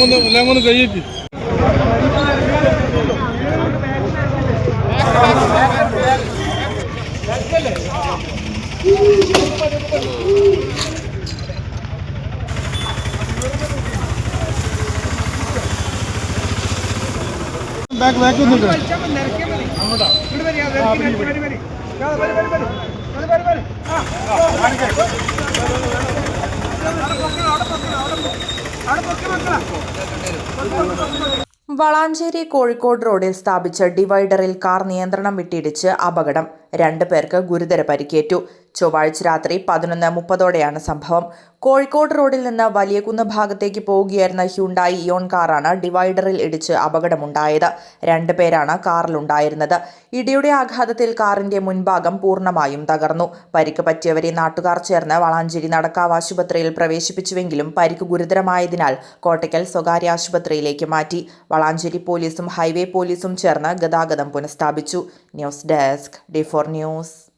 എല്ലാം കഴിയേക്ക്. ബാക്ക് ഒന്നുണ്ട്. വളാഞ്ചേരി കോഴിക്കോട് റോഡിൽ സ്ഥാപിച്ച ഡിവൈഡറിൽ കാർ നിയന്ത്രണം വിട്ടിടിച്ച് അപകടം. 2 പേർക്ക് ഗുരുതര പരിക്കേറ്റു. ചൊവ്വാഴ്ച രാത്രി 11:30ഓടെയാണ് സംഭവം. കോഴിക്കോട് റോഡിൽ നിന്ന് വലിയകുന്ന് ഭാഗത്തേക്ക് പോവുകയായിരുന്ന ഹ്യുണ്ടായി ഇയോൺ കാറാണ് ഡിവൈഡറിൽ ഇടിച്ച് അപകടമുണ്ടായത്. 2 പേരാണ് കാറിലുണ്ടായിരുന്നത്. ഇടിയുടെ ആഘാതത്തിൽ കാറിന്റെ മുൻഭാഗം പൂർണ്ണമായും തകർന്നു. പരിക്ക് പറ്റിയവരെ നാട്ടുകാർ ചേർന്ന് വളാഞ്ചേരി നടക്കാവ് ആശുപത്രിയിൽ പ്രവേശിപ്പിച്ചുവെങ്കിലും പരിക്ക് ഗുരുതരമായതിനാൽ കോട്ടയ്ക്കൽ സ്വകാര്യ ആശുപത്രിയിലേക്ക് മാറ്റി. വളാഞ്ചേരി പോലീസും ഹൈവേ പോലീസും ചേർന്ന് ഗതാഗതം പുനഃസ്ഥാപിച്ചു. News desk D4 News.